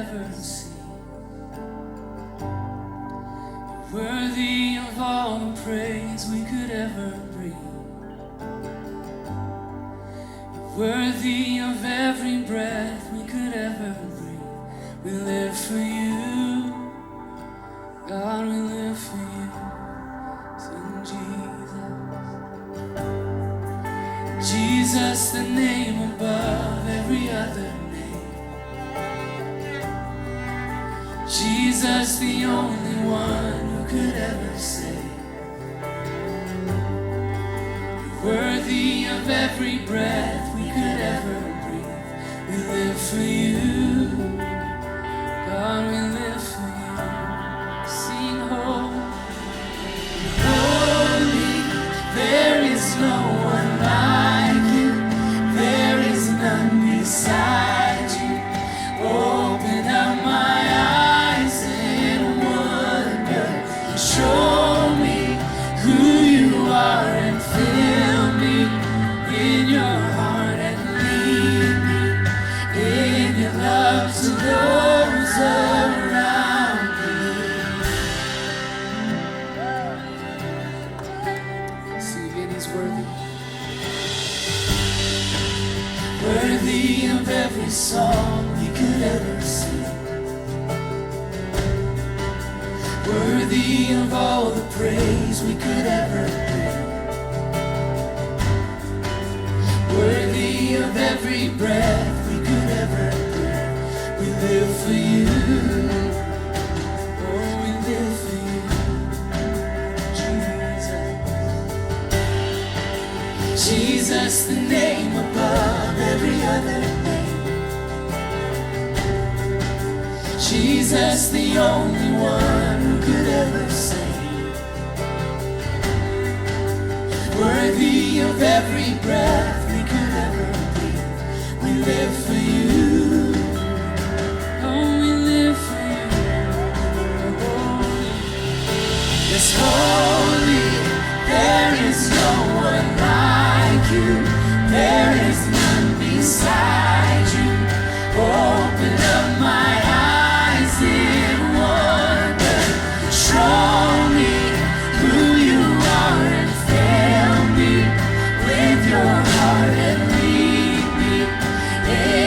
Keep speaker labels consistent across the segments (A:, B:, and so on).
A: ever see. Worthy of all the praise we could ever bring. Worthy of every breath we could ever breathe. We live for you, God, we live for you. Sing Jesus. Jesus, the name above every other name. Jesus, the only one who could ever save. Worthy of every breath we could ever breathe. We live for you, God, we live for you. Sing holy, holy, there is no one like you. There is none beside you. Open up my eyes in wonder. Show me who you are and fill me in your heart and lead me in your love to those around me. See again, he's worthy. Worthy of every song we could ever sing. Worthy of all the praise we could ever bring. Worthy of every breath we could ever breathe. We live for you. Oh, we live for you, Jesus. Jesus, the name above every other name. Jesus, the only one who could ever save. Worthy of every breath we could ever breathe. We live for you. Oh, we live for you. Yes, holy, there is no one like you. There is none beside you. Open up my eyes in wonder. Show me who you are and fill me with your heart and lead me in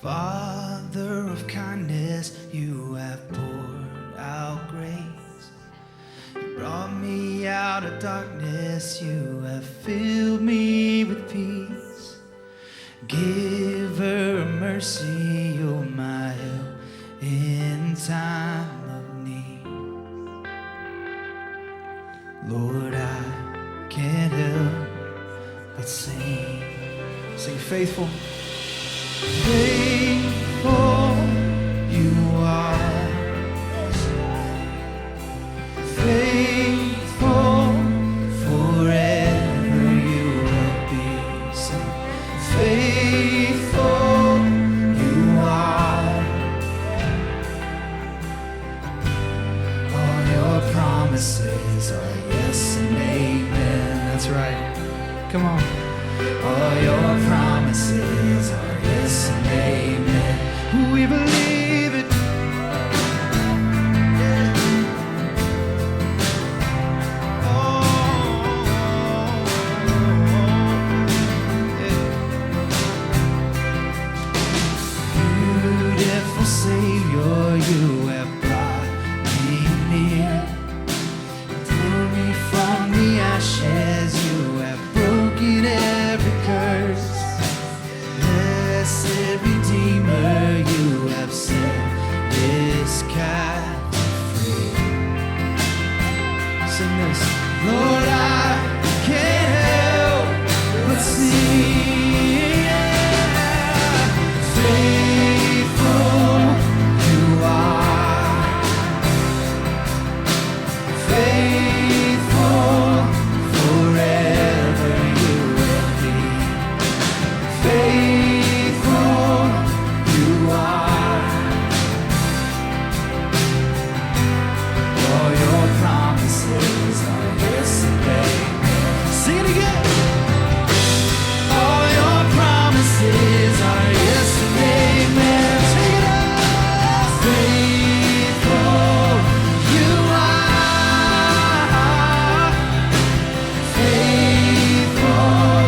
A: Father of kindness, you have poured out grace. You brought me out of darkness, you have filled me with peace. Giver of mercy, you're my help in time of need. Lord, I can't help but sing faithful. Faithful you are, faithful forever you will be. Sing, faithful you are, all your promises are yes and amen. That's right, come on. All your promises are yes and amen. We believe it. Beautiful Savior, you have brought me near. Drew me from the ashes, you have broken every curse. Blessed Redeemer, you have set this captive free. Sing this. Lord, I can't help but sing. Faithful you are, faithful forever you will be. Faithful you are, all your promises are yes and amen. Sing it again. All your promises are yes and amen. Take it up. Faithful you are, faithful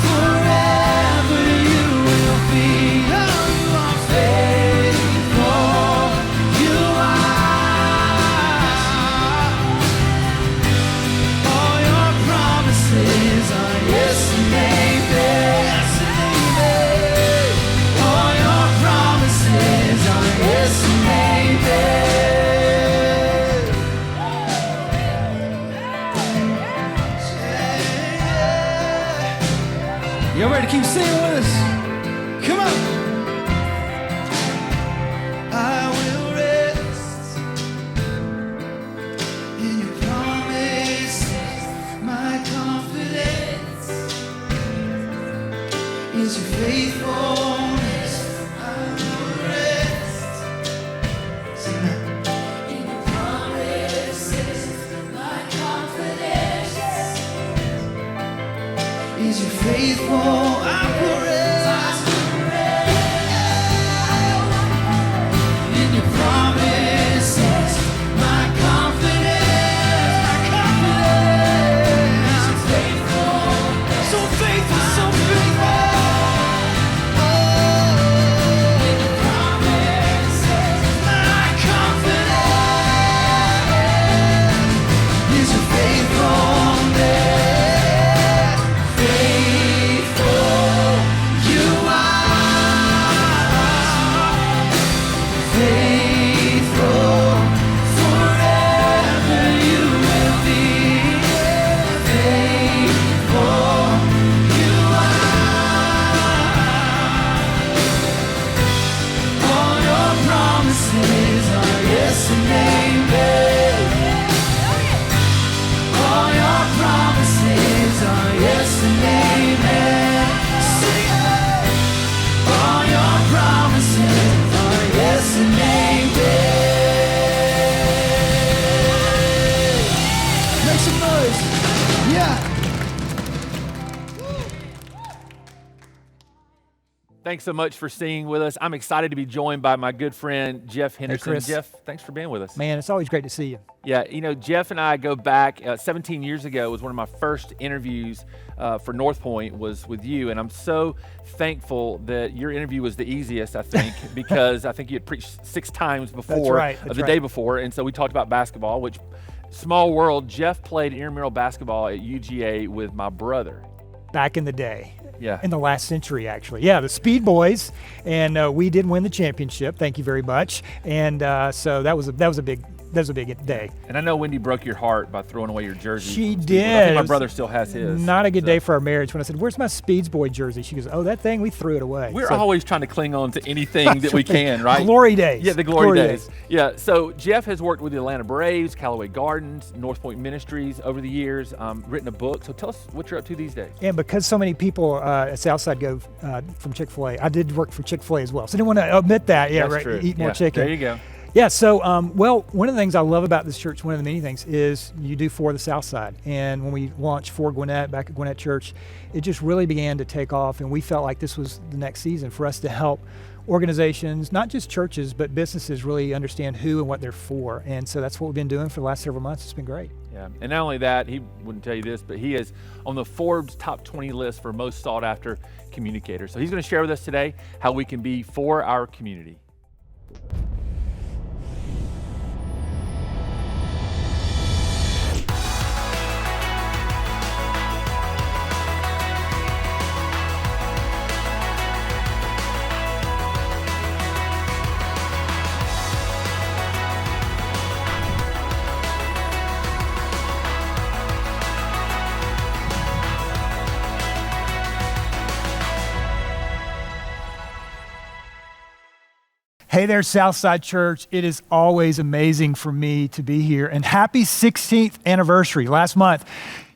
A: forever you will be. Oh, you are faithful you are, all your promises are yes and amen. Yes and amen. All your promises are yes and amen. Y'all ready to keep singing with us? Come on. I will rest in your promises. My confidence is your faithfulness. I will rest. Sing that. In your promises, my confidence is your faithful. I will rest. In your promises, my confidence is your faithful. So faithful, so faithful. In your promises, my confidence is your faithfulness. Faithful you are, faithful forever you will be. Faithful you are, all your promises are yes and amen. All your promises are yes and amen. Sing it. All your promises are yes and amen. Make some noise. Yeah.
B: Thanks so much for singing with us. I'm excited to be joined by my good friend, Jeff Henderson.
C: Chris.
B: Jeff, thanks for being with us.
C: Man, it's always great to see you.
B: Yeah, Jeff and I go back 17 years ago. It was one of my first interviews for North Point was with you, and I'm so thankful that your interview was the easiest, I think, because I think you had preached 6 times before, the day before, and so we talked about basketball, which, small world, Jeff played intramural basketball at UGA with my brother.
C: Back in the day.
B: Yeah.
C: In the last century, actually. Yeah, the Speed Boys, and we did win the championship. Thank you very much. And so that was a big day.
B: And I know Wendy broke your heart by throwing away your jersey.
C: She did.
B: I think my brother still has his.
C: Not a good day for our marriage. When I said, "Where's my Speeds Boy jersey?" She goes, "Oh, that thing, we threw it away."
B: We're always trying to cling on to anything that we can, right?
C: Glory days.
B: Yeah, the glory days. Yeah, so Jeff has worked with the Atlanta Braves, Callaway Gardens, North Point Ministries over the years, written a book. So tell us what you're up to these days.
C: And because so many people at Southside go from Chick-fil-A, I did work for Chick-fil-A as well. So I didn't want to omit that. Yeah,
B: That's
C: right.
B: True.
C: Eat more chicken.
B: There you go.
C: Yeah, so, one of the things I love about this church, one of the many things, is you do for the Southside. And when we launched for Gwinnett, back at Gwinnett Church, it just really began to take off, and we felt like this was the next season for us to help organizations, not just churches, but businesses really understand who and what they're for. And so that's what we've been doing for the last several months. It's been great.
B: Yeah, and not only that, he wouldn't tell you this, but he is on the Forbes top 20 list for most sought after communicators. So he's going to share with us today how we can be for our community.
C: Hey there, Southside Church. It is always amazing for me to be here. And happy 16th anniversary. Last month,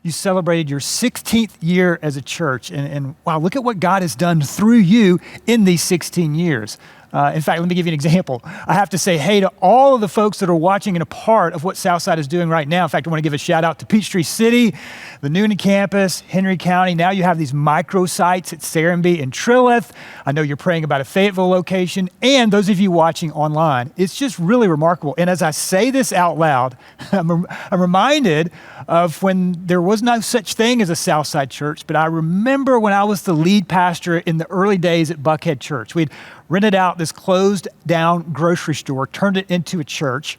C: you celebrated your 16th year as a church. And wow, look at what God has done through you in these 16 years. In fact, let me give you an example. I have to say hey to all of the folks that are watching and a part of what Southside is doing right now. In fact, I want to give a shout out to Peachtree City, the Noonan campus, Henry County. Now you have these micro sites at Serenbe and Trilith. I know you're praying about a Fayetteville location, and those of you watching online. It's just really remarkable. And as I say this out loud, I'm reminded of when there was no such thing as a Southside church, but I remember when I was the lead pastor in the early days at Buckhead Church. We'd rented out this closed down grocery store, turned it into a church.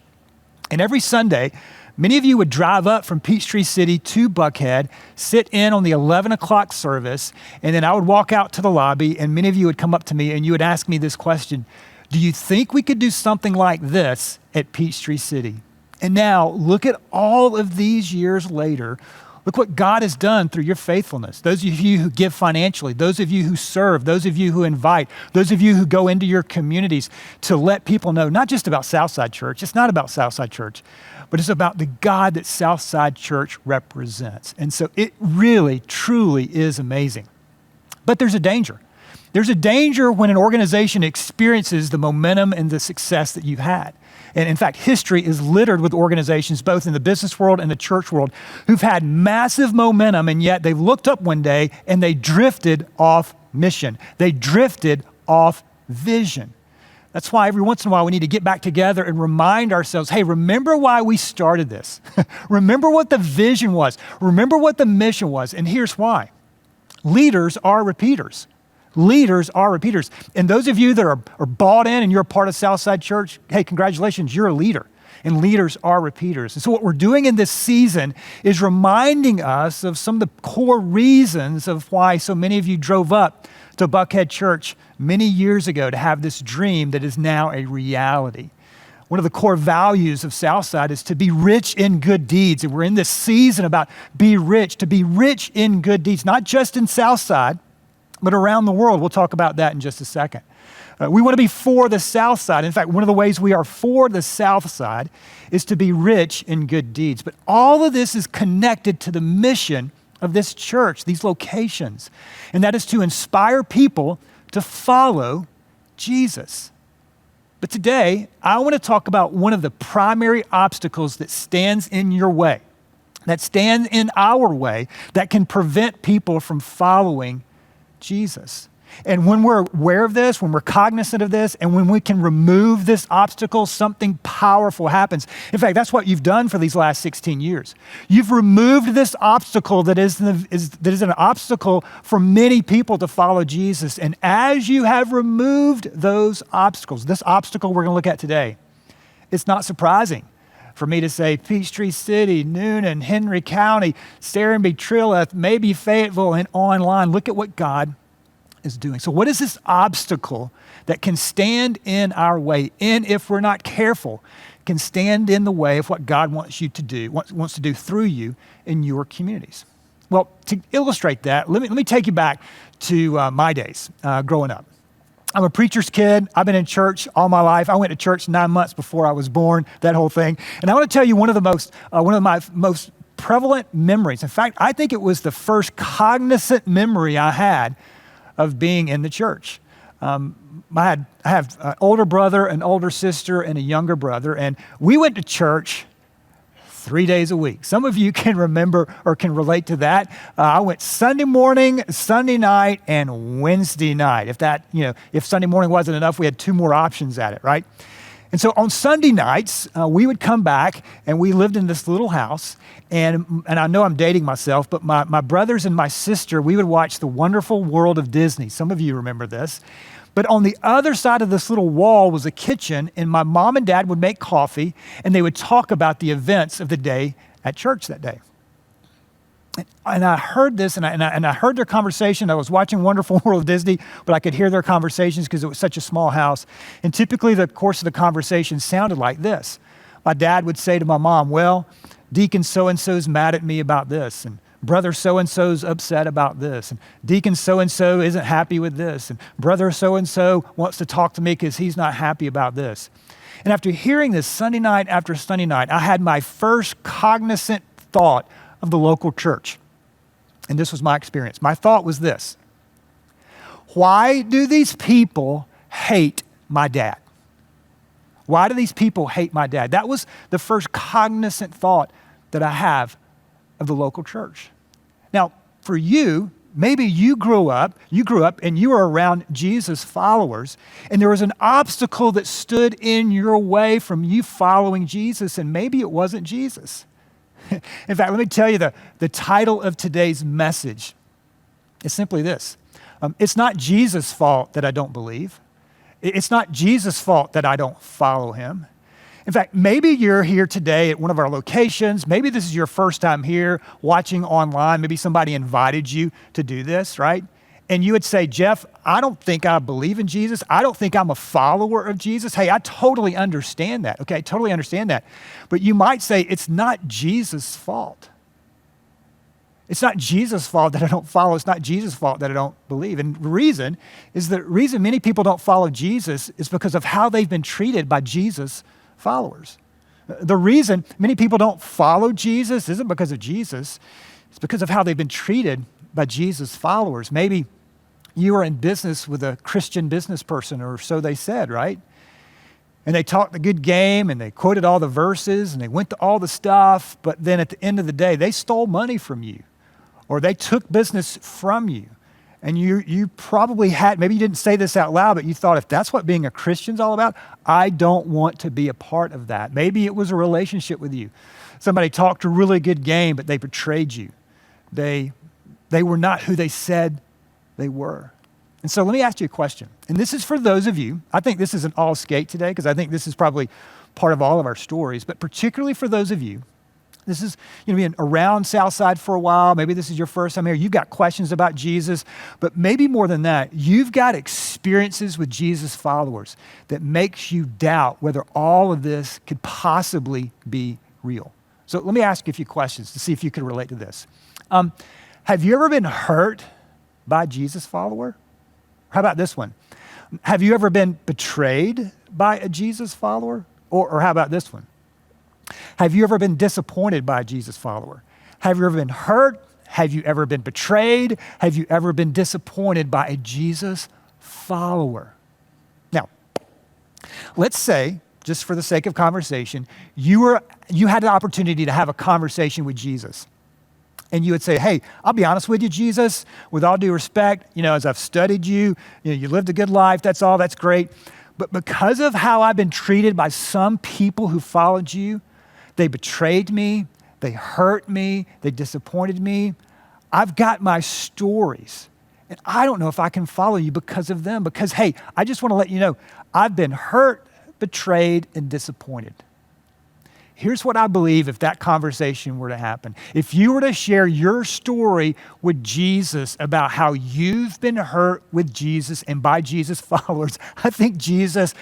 C: And every Sunday, many of you would drive up from Peachtree City to Buckhead, sit in on the 11 o'clock service, and then I would walk out to the lobby, and many of you would come up to me and you would ask me this question: do you think we could do something like this at Peachtree City? And now, look at all of these years later. Look what God has done through your faithfulness. Those of you who give financially, those of you who serve, those of you who invite, those of you who go into your communities to let people know, not just about Southside Church, it's not about Southside Church, but it's about the God that Southside Church represents. And so it really, truly is amazing. But there's a danger. There's a danger when an organization experiences the momentum and the success that you've had. And in fact, history is littered with organizations, both in the business world and the church world, who've had massive momentum, and yet they looked up one day and they drifted off mission. They drifted off vision. That's why every once in a while we need to get back together and remind ourselves, hey, remember why we started this. Remember what the vision was. Remember what the mission was. And here's why. Leaders are repeaters. Leaders are repeaters. And those of you that are bought in and you're a part of Southside Church, hey, congratulations, you're a leader. And leaders are repeaters. And so what we're doing in this season is reminding us of some of the core reasons of why so many of you drove up to Buckhead Church many years ago to have this dream that is now a reality. One of the core values of Southside is to be rich in good deeds. And we're in this season about be rich, to be rich in good deeds, not just in Southside, but around the world. We'll talk about that in just a second. We want to be for the South Side. In fact, one of the ways we are for the South Side is to be rich in good deeds. But all of this is connected to the mission of this church, these locations, and that is to inspire people to follow Jesus. But today, I want to talk about one of the primary obstacles that stands in your way, that stands in our way, that can prevent people from following Jesus. And when we're aware of this, when we're cognizant of this, and when we can remove this obstacle, something powerful happens. In fact, that's what you've done for these last 16 years. You've removed this obstacle that is an obstacle for many people to follow Jesus. And as you have removed those obstacles, this obstacle we're going to look at today, it's not surprising for me to say Peachtree City, Noonan, Henry County, Serenbe, Trilith, maybe Fayetteville, and online. Look at what God is doing. So what is this obstacle that can stand in our way, and if we're not careful, can stand in the way of what God wants you to do, wants to do through you in your communities? Well, to illustrate that, let me take you back to my days growing up. I'm a preacher's kid. I've been in church all my life. I went to church 9 months before I was born, that whole thing. And I want to tell you one of my most prevalent memories. In fact, I think it was the first cognizant memory I had of being in the church. I have an older brother, an older sister, and a younger brother, and we went to church 3 days a week. Some of you can remember or can relate to that. I went Sunday morning, Sunday night, and Wednesday night. If Sunday morning wasn't enough, we had 2 more options at it, right? And so on Sunday nights, we would come back, and we lived in this little house. And I know I'm dating myself, but my brothers and my sister, we would watch The Wonderful World of Disney. Some of you remember this. But on the other side of this little wall was a kitchen, and my mom and dad would make coffee, and they would talk about the events of the day at church that day. And I heard this, and I heard their conversation. I was watching Wonderful World of Disney, but I could hear their conversations because it was such a small house. And typically the course of the conversation sounded like this. My dad would say to my mom, well, Deacon so-and-so's mad at me about this, and brother so-and-so's upset about this, and deacon so-and-so isn't happy with this, and brother so-and-so wants to talk to me because he's not happy about this. And after hearing this Sunday night after Sunday night, I had my first cognizant thought of the local church. And this was my experience. My thought was this: why do these people hate my dad? Why do these people hate my dad? That was the first cognizant thought that I have of the local church. Now, for you, maybe you grew up and you were around Jesus followers, and there was an obstacle that stood in your way from you following Jesus, and maybe it wasn't Jesus. In fact, let me tell you the title of today's message is simply this. It's not Jesus' fault that I don't believe. It's not Jesus' fault that I don't follow him. In fact, maybe you're here today at one of our locations. Maybe this is your first time here watching online. Maybe somebody invited you to do this, right? And you would say, Jeff, I don't think I believe in Jesus. I don't think I'm a follower of Jesus. Hey, I totally understand that. Okay, I totally understand that. But you might say, it's not Jesus' fault. It's not Jesus' fault that I don't follow. It's not Jesus' fault that I don't believe. And the reason many people don't follow Jesus is because of how they've been treated by Jesus' followers. The reason many people don't follow Jesus isn't because of Jesus. It's because of how they've been treated by Jesus' followers. Maybe you were in business with a Christian business person, or so they said, right? And they talked a good game, and they quoted all the verses, and they went to all the stuff, but then at the end of the day, they stole money from you, or they took business from you. And you probably had, maybe you didn't say this out loud, but you thought, if that's what being a Christian's all about, I don't want to be a part of that. Maybe it was a relationship with you. Somebody talked a really good game, but they betrayed you. They were not who they said they were. And so let me ask you a question. And this is for those of you, I think this is an all skate today, because I think this is probably part of all of our stories, but particularly for those of you, this is, being around Southside for a while. Maybe this is your first time here. You've got questions about Jesus, but maybe more than that, you've got experiences with Jesus followers that makes you doubt whether all of this could possibly be real. So let me ask you a few questions to see if you can relate to this. Have you ever been hurt by a Jesus follower? How about this one? Have you ever been betrayed by a Jesus follower? Or how about this one? Have you ever been disappointed by a Jesus follower? Have you ever been hurt? Have you ever been betrayed? Have you ever been disappointed by a Jesus follower? Now, let's say, just for the sake of conversation, you had an opportunity to have a conversation with Jesus. and you would say, hey, I'll be honest with you, Jesus, with all due respect, as I've studied you, you lived a good life, that's all, that's great. But because of how I've been treated by some people who followed you, they betrayed me, they hurt me, they disappointed me. I've got my stories, and I don't know if I can follow you because of them. Because, hey, I just want to let you know, I've been hurt, betrayed, and disappointed. Here's what I believe if that conversation were to happen. If you were to share your story with Jesus about how you've been hurt with Jesus and by Jesus followers, I think Jesus,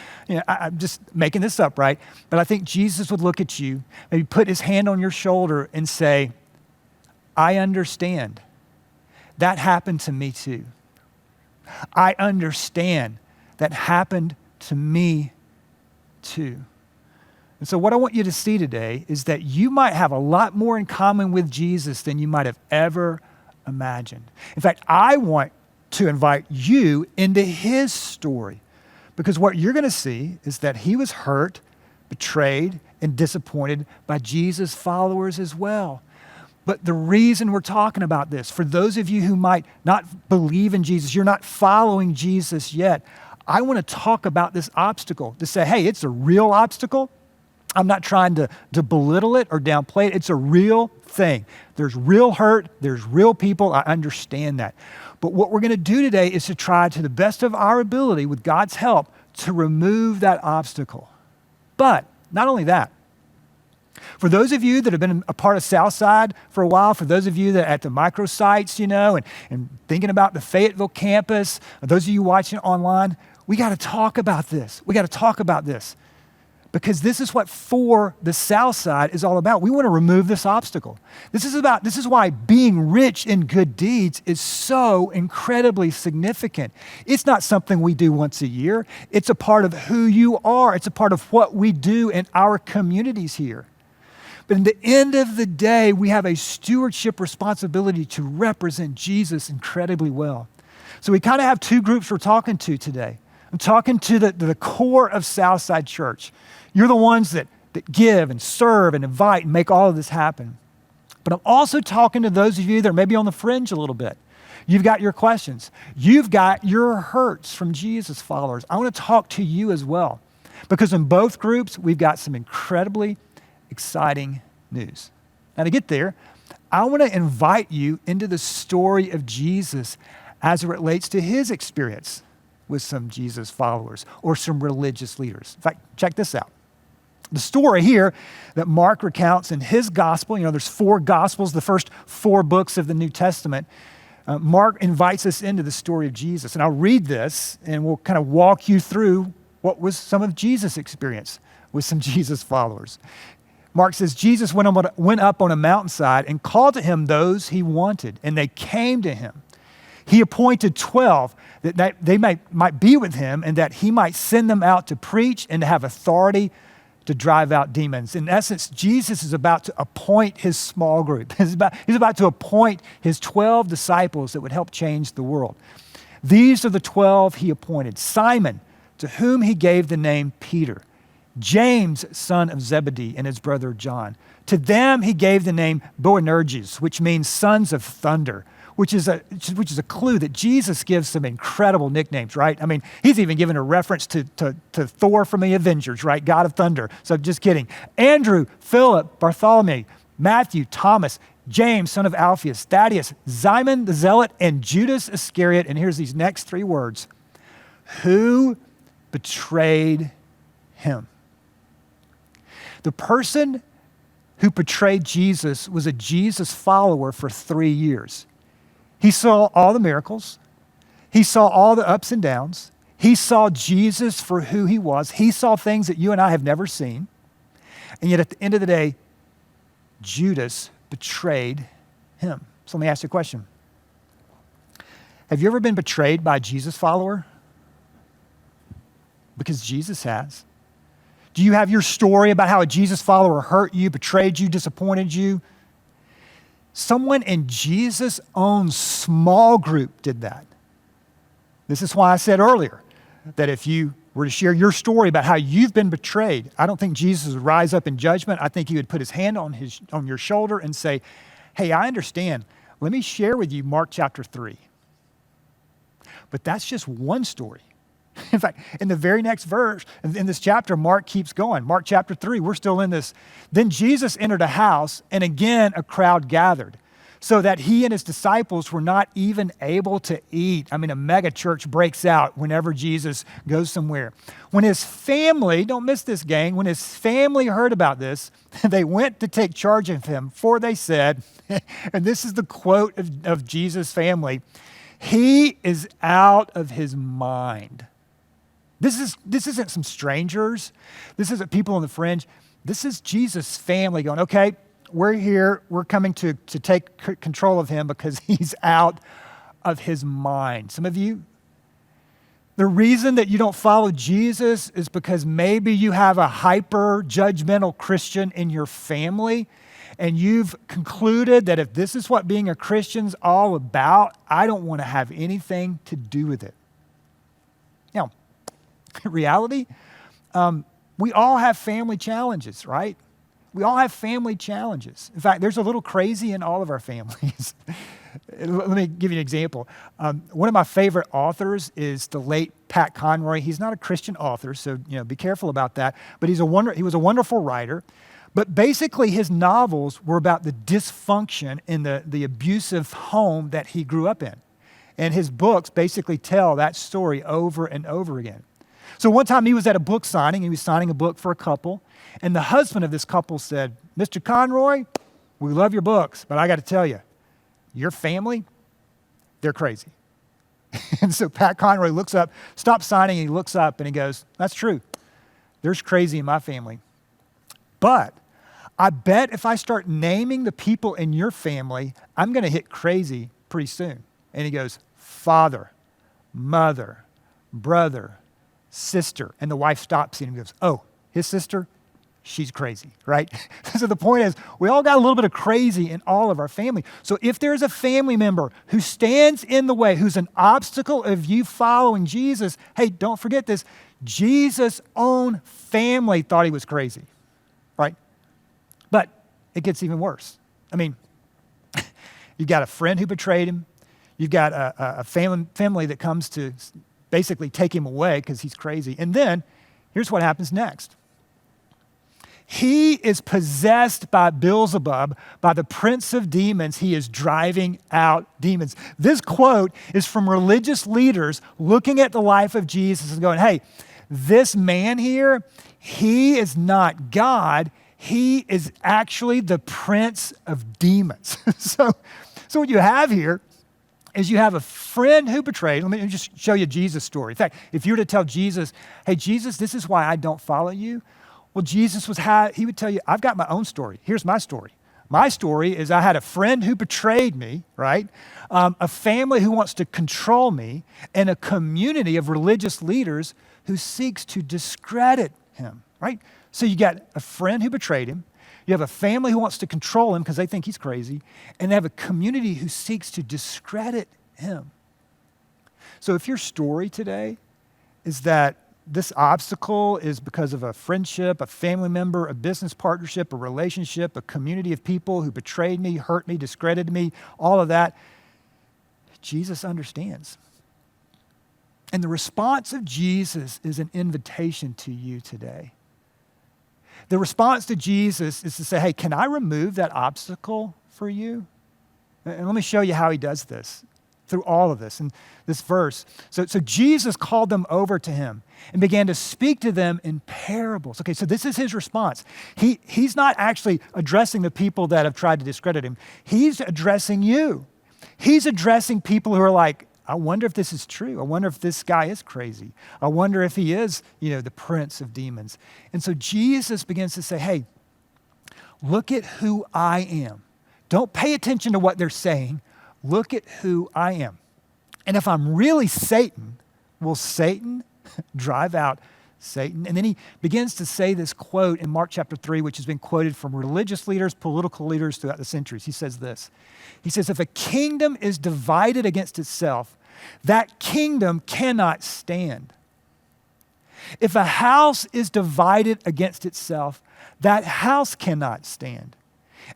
C: I'm just making this up, right? But I think Jesus would look at you, maybe put his hand on your shoulder and say, I understand. That happened to me too. I understand. That happened to me too. And so what I want you to see today is that you might have a lot more in common with Jesus than you might have ever imagined. In fact, I want to invite you into his story, because what you're going to see is that he was hurt, betrayed, and disappointed by Jesus' followers as well. But the reason we're talking about this, for those of you who might not believe in Jesus, you're not following Jesus yet, I want to talk about this obstacle to say, hey, it's a real obstacle. I'm not trying to belittle it or downplay it. It's a real thing. There's real hurt. There's real people. I understand that. But what we're going to do today is to try to the best of our ability, with God's help, to remove that obstacle. But not only that, for those of you that have been a part of Southside for a while, for those of you that are at the microsites, and thinking about the Fayetteville campus, those of you watching online, we got to talk about this. We got to talk about this. Because this is what For the Southside is all about. We want to remove this obstacle. This is why being rich in good deeds is so incredibly significant. It's not something we do once a year. It's a part of who you are. It's a part of what we do in our communities here. But in the end of the day, we have a stewardship responsibility to represent Jesus incredibly well. So we kind of have two groups we're talking to today. I'm talking to the core of Southside Church. You're the ones that give and serve and invite and make all of this happen. But I'm also talking to those of you that are maybe on the fringe a little bit. You've got your questions. You've got your hurts from Jesus followers. I want to talk to you as well. Because in both groups, we've got some incredibly exciting news. Now to get there, I want to invite you into the story of Jesus as it relates to his experience with some Jesus followers or some religious leaders. In fact, check this out. The story here that Mark recounts in his gospel, there's 4 gospels, the first 4 books of the New Testament. Mark invites us into the story of Jesus. And I'll read this and we'll kind of walk you through what was some of Jesus' experience with some Jesus followers. Mark says, Jesus went up on a mountainside and called to him those he wanted, and they came to him. He appointed 12 that they might be with him and that he might send them out to preach and to have authority to drive out demons. In essence, Jesus is about to appoint his small group. He's about to appoint his 12 disciples that would help change the world. These are the 12 he appointed. Simon, to whom he gave the name Peter. James, son of Zebedee, and his brother John. To them he gave the name Boanerges, which means sons of thunder, which is a clue that Jesus gives some incredible nicknames, right? I mean, he's even given a reference to Thor from the Avengers, right? God of thunder. So just kidding. Andrew, Philip, Bartholomew, Matthew, Thomas, James, son of Alphaeus, Thaddeus, Simon the Zealot, and Judas Iscariot. And here's these next 3 words. Who betrayed him? The person who betrayed Jesus was a Jesus follower for 3 years. He saw all the miracles. He saw all the ups and downs. He saw Jesus for who he was. He saw things that you and I have never seen. And yet at the end of the day, Judas betrayed him. So let me ask you a question. Have you ever been betrayed by a Jesus follower? Because Jesus has. Do you have your story about how a Jesus follower hurt you, betrayed you, disappointed you? Someone in Jesus' own small group did that. This is why I said earlier that if you were to share your story about how you've been betrayed, I don't think Jesus would rise up in judgment. I think he would put his hand on your shoulder and say, hey, I understand. Let me share with you Mark chapter 3. But that's just one story. In fact, in the very next verse, in this chapter, Mark keeps going. Mark chapter 3, we're still in this. Then Jesus entered a house, and again a crowd gathered, so that he and his disciples were not even able to eat. I mean, a mega church breaks out whenever Jesus goes somewhere. When his family, don't miss this, gang, when his family heard about this, they went to take charge of him, for they said, and this is the quote of Jesus' family, "He is out of his mind." This isn't some strangers. This isn't people on the fringe. This is Jesus' family going, okay, we're here. We're coming to take control of him because he's out of his mind. Some of you, the reason that you don't follow Jesus is because maybe you have a hyper judgmental Christian in your family, and you've concluded that if this is what being a Christian's all about, I don't want to have anything to do with it. Now, reality, we all have family challenges, right? We all have family challenges. In fact, there's a little crazy in all of our families. Let me give you an example. One of my favorite authors is the late Pat Conroy. He's not a Christian author, so be careful about that. But he was a wonderful writer. But basically, his novels were about the dysfunction in the abusive home that he grew up in. And his books basically tell that story over and over again. So one time he was at a book signing. He was signing a book for a couple. And the husband of this couple said, "Mr. Conroy, we love your books, but I got to tell you, your family, they're crazy." And so Pat Conroy looks up, stops signing, and he looks up and he goes, "That's true. There's crazy in my family. But I bet if I start naming the people in your family, I'm going to hit crazy pretty soon." And he goes, "Father, mother, brother, sister." And the wife stops him and goes, "Oh, his sister, she's crazy," right? So the point is, we all got a little bit of crazy in all of our family. So if there's a family member who stands in the way, who's an obstacle of you following Jesus, hey, don't forget this. Jesus' own family thought he was crazy, right? But it gets even worse. I mean, you've got a friend who betrayed him. You've got a family that comes to basically take him away because he's crazy. And then here's what happens next. He is possessed by Beelzebub, by the prince of demons. He is driving out demons. This quote is from religious leaders looking at the life of Jesus and going, hey, this man here, he is not God. He is actually the prince of demons. So what you have here is you have a friend who betrayed. Let me just show you Jesus' story. In fact, if you were to tell Jesus, hey, Jesus, this is why I don't follow you. Well, Jesus he would tell you, I've got my own story. Here's my story. My story is I had a friend who betrayed me, right? A family who wants to control me, and a community of religious leaders who seeks to discredit him, right? So you got a friend who betrayed him. You have a family who wants to control him because they think he's crazy, and they have a community who seeks to discredit him. So if your story today is that this obstacle is because of a friendship, a family member, a business partnership, a relationship, a community of people who betrayed me, hurt me, discredited me, all of that, Jesus understands. And the response of Jesus is an invitation to you today. The response to Jesus is to say, hey, can I remove that obstacle for you? And let me show you how he does this through all of this in this verse. So Jesus called them over to him and began to speak to them in parables. Okay, so this is his response. He's not actually addressing the people that have tried to discredit him. He's addressing you. He's addressing people who are like, I wonder if this is true. I wonder if this guy is crazy. I wonder if he is, the prince of demons. And so Jesus begins to say, hey, look at who I am. Don't pay attention to what they're saying. Look at who I am. And if I'm really Satan, will Satan drive out Satan? And then he begins to say this quote in Mark chapter 3, which has been quoted from religious leaders, political leaders throughout the centuries. He says this. He says, if a kingdom is divided against itself, that kingdom cannot stand. If a house is divided against itself, that house cannot stand.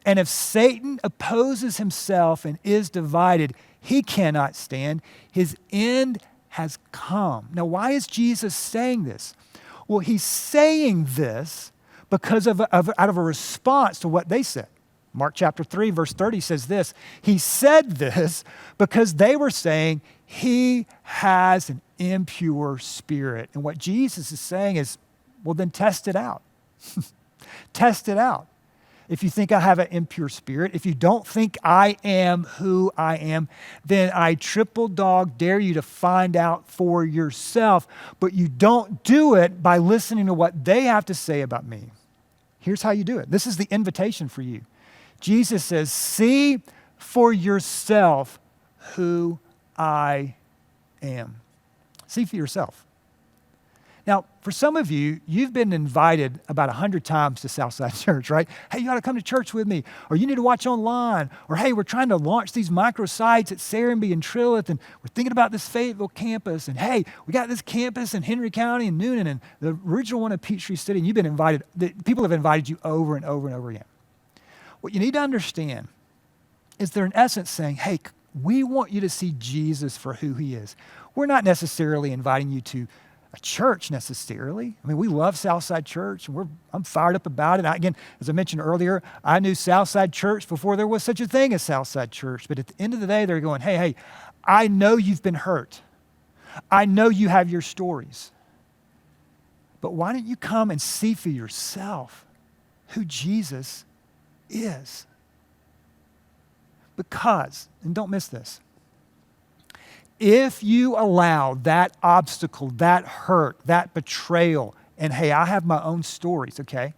C: And if Satan opposes himself and is divided, he cannot stand. His end has come. Now, why is Jesus saying this? Well, he's saying this because out of a response to what they said. Mark chapter 3, verse 30 says this. He said this because they were saying he has an impure spirit. And what Jesus is saying is, well, then test it out. Test it out. If you think I have an impure spirit, if you don't think I am who I am, then I triple dog dare you to find out for yourself. But you don't do it by listening to what they have to say about me. Here's how you do it. This is the invitation for you. Jesus says, see for yourself who I am. See for yourself. Now, for some of you, you've been invited about 100 times to Southside Church, right? Hey, you ought to come to church with me, or you need to watch online, or hey, we're trying to launch these microsites at Serenby and Trilith, and we're thinking about this Fayetteville campus, and hey, we got this campus in Henry County and Noonan, and the original one in Peachtree City, and you've been invited. People have invited you over and over and over again. What you need to understand is they're in essence saying, hey, we want you to see Jesus for who he is. We're not necessarily inviting you to a church necessarily. I mean, we love Southside Church, and I'm fired up about it. Again, as I mentioned earlier, I knew Southside Church before there was such a thing as Southside Church. But at the end of the day, they're going, hey, I know you've been hurt. I know you have your stories. But why don't you come and see for yourself who Jesus is? Because, and don't miss this, if you allow that obstacle, that hurt, that betrayal, and hey, I have my own stories, okay?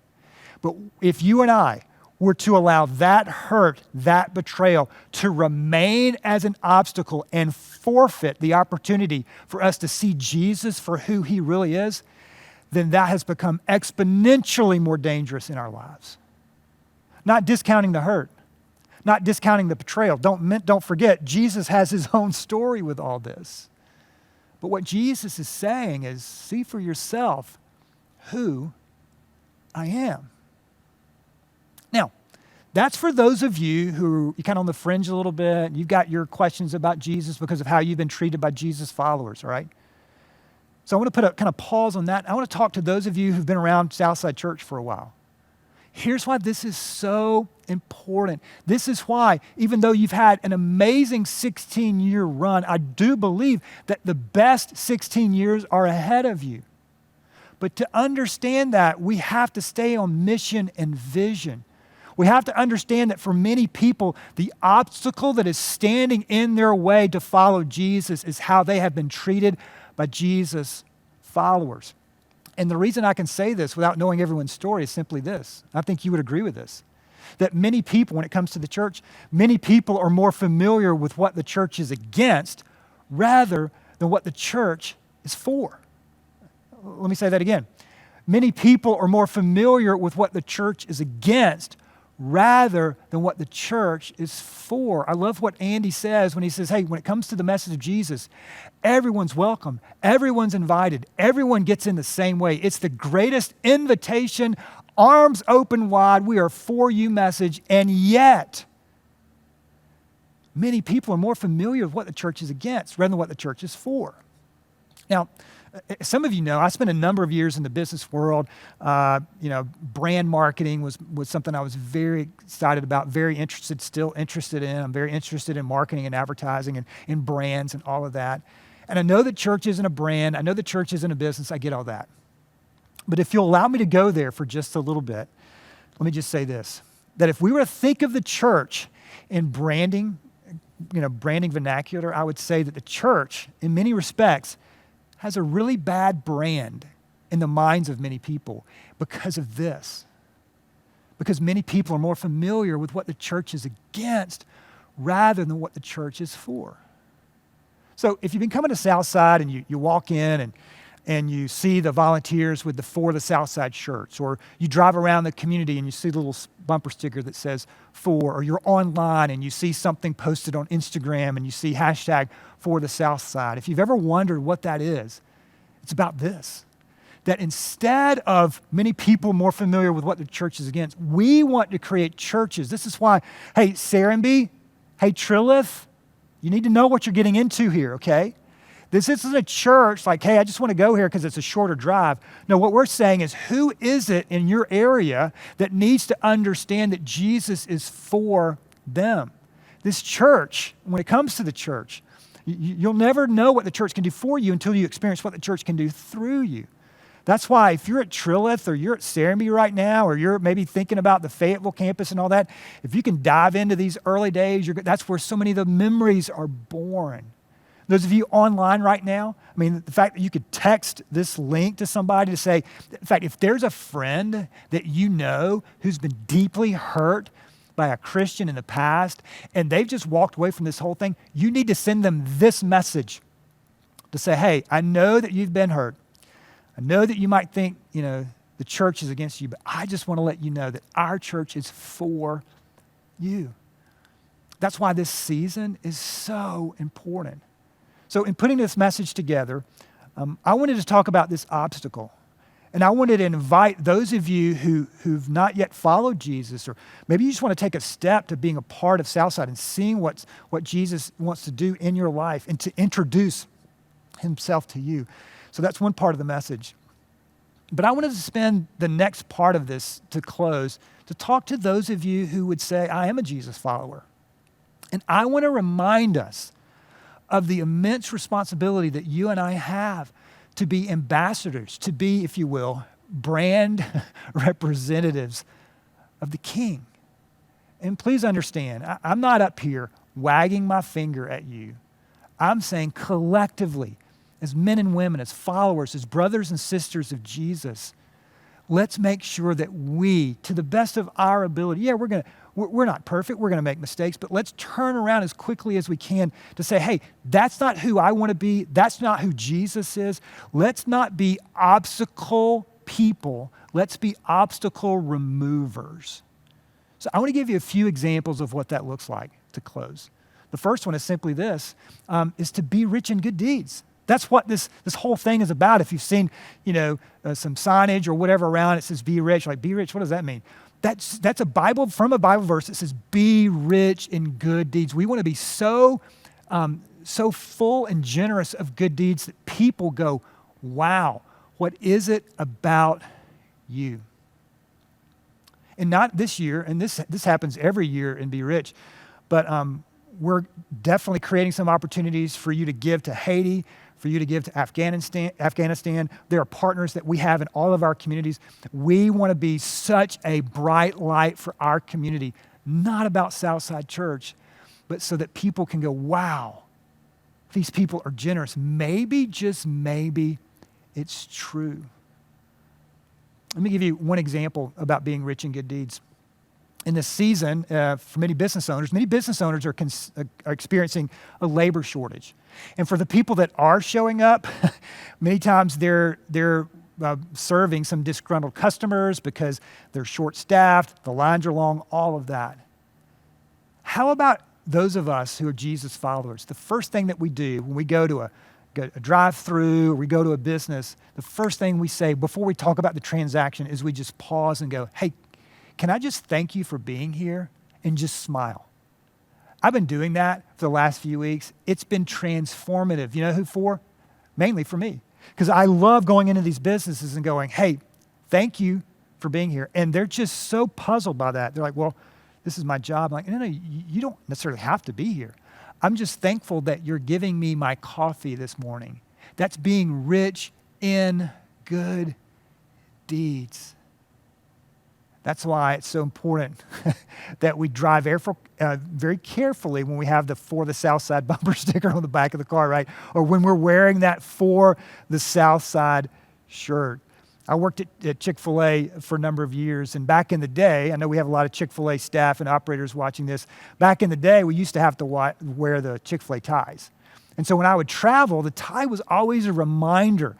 C: But if you and I were to allow that hurt, that betrayal to remain as an obstacle and forfeit the opportunity for us to see Jesus for who he really is, then that has become exponentially more dangerous in our lives. Not discounting the hurt, not discounting the betrayal. Don't forget, Jesus has his own story with all this. But what Jesus is saying is, see for yourself who I am. Now, that's for those of you who are kind of on the fringe a little bit. You've got your questions about Jesus because of how you've been treated by Jesus followers, all right? So I want to put a kind of pause on that. I want to talk to those of you who've been around Southside Church for a while. Here's why this is so important. This is why, even though you've had an amazing 16-year run, I do believe that the best 16 years are ahead of you. But to understand that, we have to stay on mission and vision. We have to understand that for many people, the obstacle that is standing in their way to follow Jesus is how they have been treated by Jesus' followers. And the reason I can say this without knowing everyone's story is simply this. I think you would agree with this. That many people, when it comes to the church, many people are more familiar with what the church is against rather than what the church is for. Let me say that again. Many people are more familiar with what the church is against rather than what the church is for. I love what Andy says when he says, hey, when it comes to the message of Jesus, everyone's welcome, everyone's invited, everyone gets in the same way. It's the greatest invitation, arms open wide, we are for you message, and yet many people are more familiar with what the church is against rather than what the church is for. Now, some of you know, I spent a number of years in the business world. Brand marketing was something I was very excited about, still interested in. I'm very interested in marketing and advertising and in brands and all of that. And I know that church isn't a brand. I know the church isn't a business. I get all that. But if you'll allow me to go there for just a little bit, let me just say this, that if we were to think of the church in branding vernacular, I would say that the church, in many respects, has a really bad brand in the minds of many people because of this. Because many people are more familiar with what the church is against rather than what the church is for. So if you've been coming to Southside and you walk in and you see the volunteers with the For the Southside shirts, or you drive around the community and you see the little bumper sticker that says For, or you're online and you see something posted on Instagram and you see hashtag For the Southside. If you've ever wondered what that is, it's about this, that instead of many people more familiar with what the church is against, we want to create churches. This is why, hey, Serenby, hey, Trilith, you need to know what you're getting into here, okay? This isn't a church like, hey, I just want to go here because it's a shorter drive. No, what we're saying is, who is it in your area that needs to understand that Jesus is for them? This church, when it comes to the church, you'll never know what the church can do for you until you experience what the church can do through you. That's why if you're at Trilith or you're at Serenby right now, or you're maybe thinking about the Fayetteville campus and all that, if you can dive into these early days, that's where so many of the memories are born. Those of you online right now, I mean, the fact that you could text this link to somebody to say, in fact, if there's a friend that you know who's been deeply hurt by a Christian in the past, and they've just walked away from this whole thing, you need to send them this message to say, hey, I know that you've been hurt. I know that you might think, the church is against you, but I just want to let you know that our church is for you. That's why this season is so important. So in putting this message together, I wanted to talk about this obstacle. And I wanted to invite those of you who've not yet followed Jesus, or maybe you just want to take a step to being a part of Southside and seeing what Jesus wants to do in your life and to introduce himself to you. So that's one part of the message. But I wanted to spend the next part of this to close to talk to those of you who would say, I am a Jesus follower. And I want to remind us of the immense responsibility that you and I have to be ambassadors, to be, if you will, brand representatives of the King. And please understand, I'm not up here wagging my finger at you. I'm saying collectively, as men and women, as followers, as brothers and sisters of Jesus, let's make sure that we, to the best of our ability, we're not perfect, we're going to make mistakes, but let's turn around as quickly as we can to say, hey, that's not who I want to be, that's not who Jesus is. Let's not be obstacle people, let's be obstacle removers. So I want to give you a few examples of what that looks like to close. The first one is simply this, is to be rich in good deeds. That's what this whole thing is about. If you've seen, some signage or whatever around, it says be rich. Like, be rich, what does that mean? That's a Bible verse that says be rich in good deeds. We want to be so full and generous of good deeds that people go, wow, what is it about you? And not this year, and this happens every year in Be Rich, but we're definitely creating some opportunities for you to give to Haiti, for you to give to Afghanistan. There are partners that we have in all of our communities. We want to be such a bright light for our community, not about Southside Church, but so that people can go, wow, these people are generous. Maybe, just maybe, it's true. Let me give you one example about being rich in good deeds. In this season, for many business owners are experiencing a labor shortage. And for the people that are showing up, many times they're serving some disgruntled customers because they're short-staffed, the lines are long, all of that. How about those of us who are Jesus followers? The first thing that we do when we go to a drive-through or we go to a business, the first thing we say before we talk about the transaction is we just pause and go, hey, can I just thank you for being here, and just smile? I've been doing that for the last few weeks. It's been transformative. You know who for? Mainly for me. Because I love going into these businesses and going, hey, thank you for being here. And they're just so puzzled by that. They're like, well, this is my job. I'm like, no, you don't necessarily have to be here. I'm just thankful that you're giving me my coffee this morning. That's being rich in good deeds. That's why it's so important that we drive very carefully when we have the For the Southside bumper sticker on the back of the car, right? Or when we're wearing that For the Southside shirt. I worked at Chick-fil-A for a number of years, and back in the day, I know we have a lot of Chick-fil-A staff and operators watching this. Back in the day, we used to have to wear the Chick-fil-A ties. And so when I would travel, the tie was always a reminder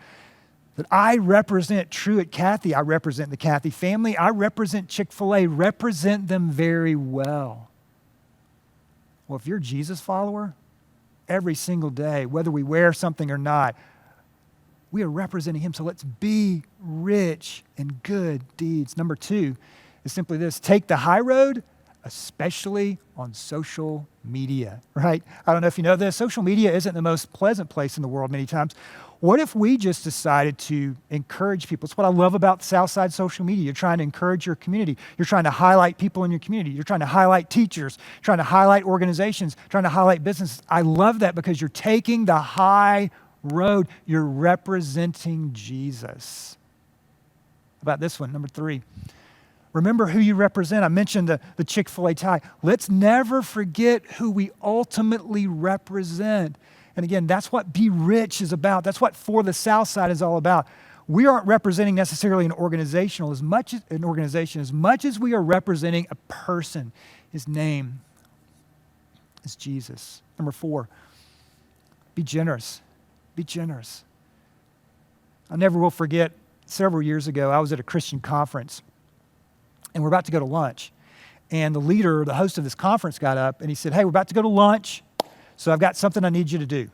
C: that I represent Truett Cathy. I represent the Cathy family. I represent Chick-fil-A, represent them very well. Well, if you're a Jesus follower, every single day, whether we wear something or not, We are representing him, so let's be rich in good deeds. Number 2 is simply this: take the high road, especially on social media, right? I don't know if you know this, social media isn't the most pleasant place in the world many times. What if we just decided to encourage people? It's what I love about Southside social media. You're trying to encourage your community. You're trying to highlight people in your community. You're trying to highlight teachers, trying to highlight organizations, trying to highlight businesses. I love that because you're taking the high road. You're representing Jesus. How about this one, number 3? Remember who you represent. I mentioned the Chick-fil-A tie. Let's never forget who we ultimately represent. And again, that's what Be Rich is about. That's what For the Southside is all about. We aren't representing necessarily an organization as much as we are representing a person. His name is Jesus. Number 4, be generous. Be generous. I never will forget, several years ago, I was at a Christian conference, and we're about to go to lunch. And the leader, the host of this conference, got up and he said, "Hey, we're about to go to lunch, so I've got something I need you to do.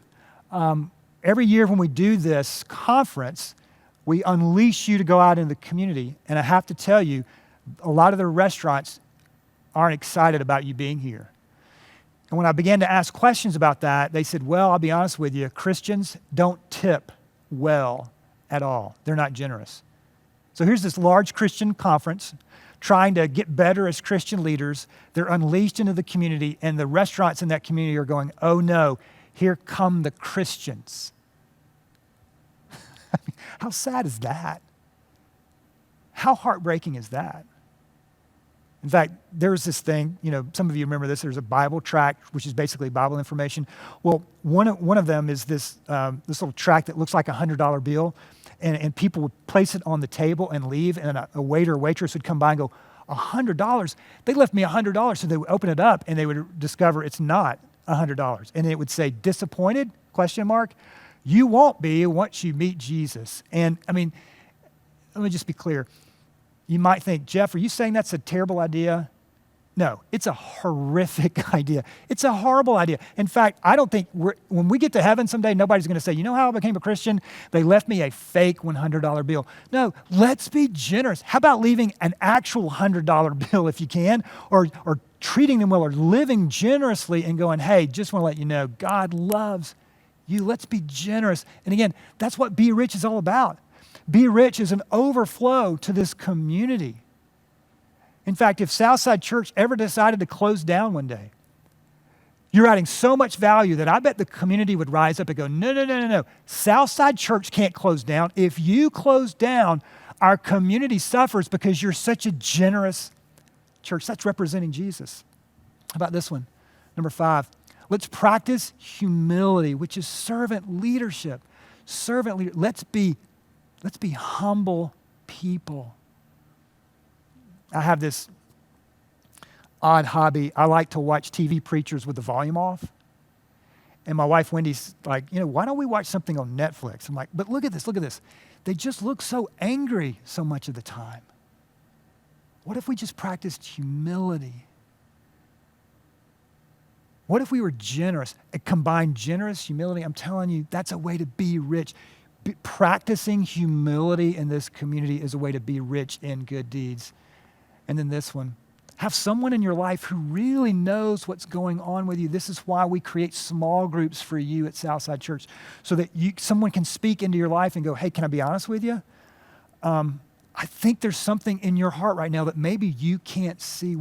C: Every year when we do this conference, we unleash you to go out in the community. And I have to tell you, a lot of the restaurants aren't excited about you being here." And when I began to ask questions about that, they said, "Well, I'll be honest with you, Christians don't tip well at all. They're not generous." So here's this large Christian conference trying to get better as Christian leaders. They're unleashed into the community, and the restaurants in that community are going, "Oh no, here come the Christians." How sad is that? How heartbreaking is that? In fact, there's this thing, some of you remember this, there's a Bible tract, which is basically Bible information. Well, one of them is this little tract that looks like a $100 bill, and people would place it on the table and leave, and a waiter or waitress would come by and go, $100? They left me $100. So they would open it up, and they would discover it's not $100. And it would say, "Disappointed? ? You won't be once you meet Jesus." And I mean, let me just be clear. You might think, "Jeff, are you saying that's a terrible idea?" No, it's a horrific idea. It's a horrible idea. In fact, I don't think when we get to heaven someday, nobody's going to say, "You know how I became a Christian? They left me a fake $100 bill." No, let's be generous. How about leaving an actual $100 bill if you can, or treating them well, or living generously and going, "Hey, just want to let you know, God loves you." Let's be generous. And again, that's what Be Rich is all about. Be Rich is an overflow to this community. In fact, if Southside Church ever decided to close down one day, you're adding so much value that I bet the community would rise up and go, no. Southside Church can't close down. If you close down, our community suffers because you're such a generous church. That's representing Jesus. How about this one? Number 5, let's practice humility, which is servant leadership. Let's be humble people. I have this odd hobby. I like to watch TV preachers with the volume off. And my wife, Wendy's like, "Why don't we watch something on Netflix?" I'm like, "But look at this. They just look so angry so much of the time. What if we just practiced humility? What if we were generous and combined generous humility?" I'm telling you, that's a way to be rich. Practicing humility in this community is a way to be rich in good deeds. And then this one, have someone in your life who really knows what's going on with you. This is why we create small groups for you at Southside Church, so that someone can speak into your life and go, "Hey, can I be honest with you? I think there's something in your heart right now that maybe you can't see."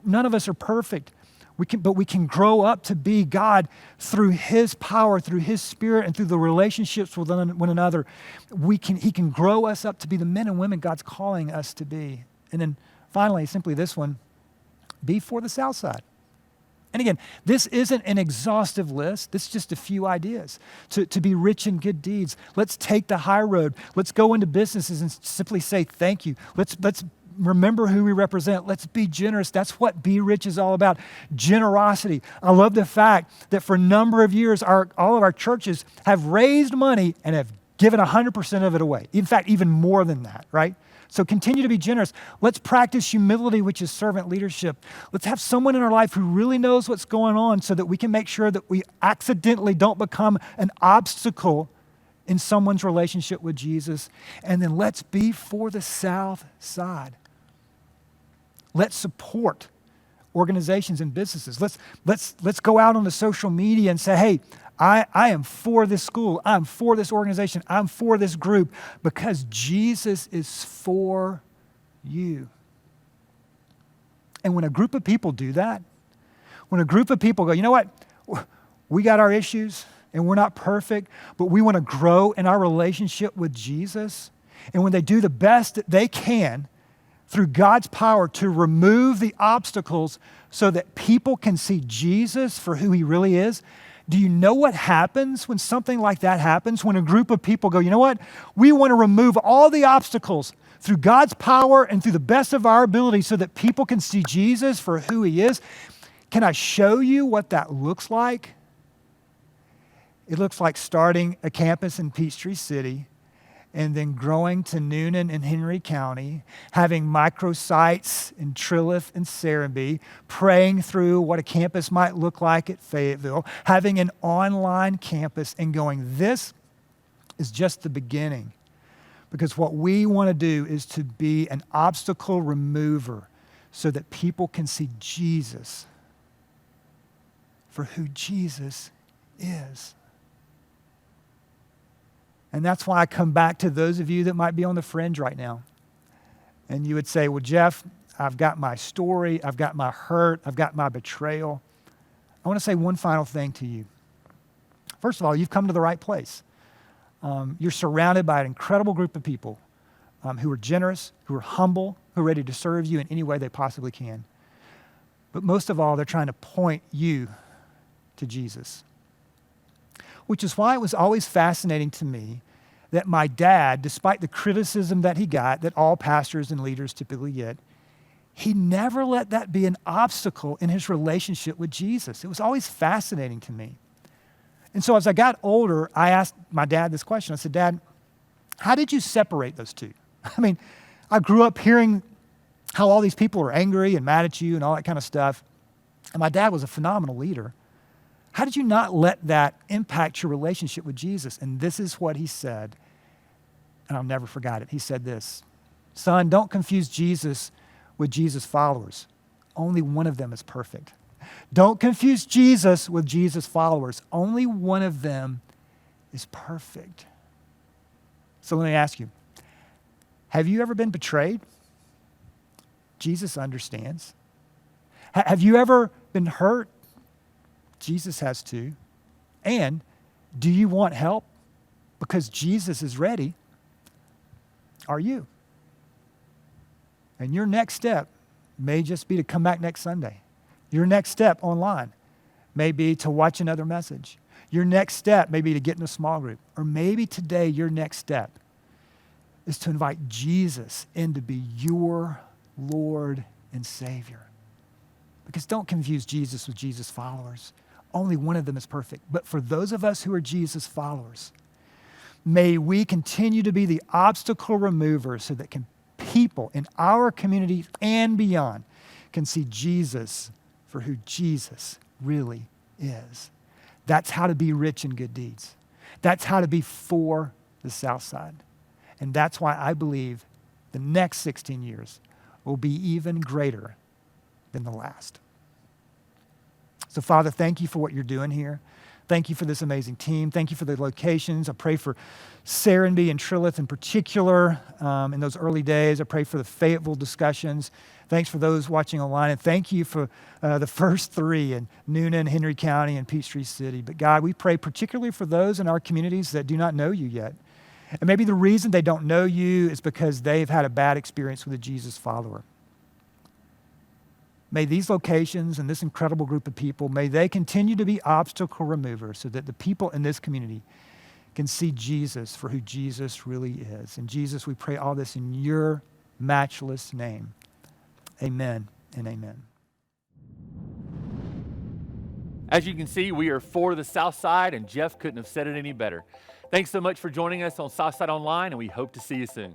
C: None of us are perfect. But we can grow up to be God through His power, through His Spirit, and through the relationships with one another. He can grow us up to be the men and women God's calling us to be. And then finally, simply this one, be for the Southside. And again, this isn't an exhaustive list. This is just a few ideas to be rich in good deeds. Let's take the high road. Let's go into businesses and simply say thank you. Let's remember who we represent. Let's be generous. That's what Be Rich is all about. Generosity. I love the fact that for a number of years, all of our churches have raised money and have given 100% of it away. In fact, even more than that, right? So continue to be generous. Let's practice humility, which is servant leadership. Let's have someone in our life who really knows what's going on so that we can make sure that we accidentally don't become an obstacle in someone's relationship with Jesus. And then let's be for the South Side. Let's support organizations and businesses. Let's go out on the social media and say, hey, I am for this school. I'm for this organization. I'm for this group because Jesus is for you. And when a group of people do that, when a group of people go, you know what? We got our issues and we're not perfect, but we want to grow in our relationship with Jesus. And when they do the best that they can through God's power to remove the obstacles so that people can see Jesus for who he really is, do you know what happens when something like that happens? When a group of people go, you know what? We want to remove all the obstacles through God's power and through the best of our ability so that people can see Jesus for who he is. Can I show you what that looks like? It looks like starting a campus in Peachtree City and then growing to Noonan and Henry County, having microsites in Trilith and Serenbe, praying through what a campus might look like at Fayetteville, having an online campus and going, this is just the beginning. Because what we want to do is to be an obstacle remover so that people can see Jesus for who Jesus is. And that's why I come back to those of you that might be on the fringe right now. And you would say, well, Jeff, I've got my story, I've got my hurt, I've got my betrayal. I want to say one final thing to you. First of all, you've come to the right place. You're surrounded by an incredible group of people who are generous, who are humble, who are ready to serve you in any way they possibly can. But most of all, they're trying to point you to Jesus. Which is why it was always fascinating to me that my dad, despite the criticism that he got, that all pastors and leaders typically get, he never let that be an obstacle in his relationship with Jesus. It was always fascinating to me. And so as I got older, I asked my dad this question. I said, Dad, how did you separate those two? I mean, I grew up hearing how all these people are angry and mad at you and all that kind of stuff. And my dad was a phenomenal leader. How did you not let that impact your relationship with Jesus? And this is what he said, and I'll never forget it. He said this, son, don't confuse Jesus with Jesus' followers. Only one of them is perfect. Don't confuse Jesus with Jesus' followers. Only one of them is perfect. So let me ask you, have you ever been betrayed? Jesus understands. Have you ever been hurt? Jesus has too. And do you want help? Because Jesus is ready. Are you? And your next step may just be to come back next Sunday. Your next step online may be to watch another message. Your next step may be to get in a small group. Or maybe today your next step is to invite Jesus in to be your Lord and Savior. Because don't confuse Jesus with Jesus' followers. Only one of them is perfect. But for those of us who are Jesus followers, may we continue to be the obstacle remover so that people in our community and beyond can see Jesus for who Jesus really is. That's how to be rich in good deeds. That's how to be for the Southside. And that's why I believe the next 16 years will be even greater than the last. So, Father, thank you for what you're doing here. Thank you for this amazing team. Thank you for the locations. I pray for Serenbe and Trilith in particular in those early days. I pray for the Fayetteville discussions. Thanks for those watching online. And thank you for the first three in Noonan, Henry County, and Peachtree City. But God, we pray particularly for those in our communities that do not know you yet. And maybe the reason they don't know you is because they've had a bad experience with a Jesus follower. May these locations and this incredible group of people, may they continue to be obstacle removers so that the people in this community can see Jesus for who Jesus really is. And Jesus, we pray all this in your matchless name. Amen and amen.
B: As you can see, we are for the Southside, and Jeff couldn't have said it any better. Thanks so much for joining us on Southside Online, and we hope to see you soon.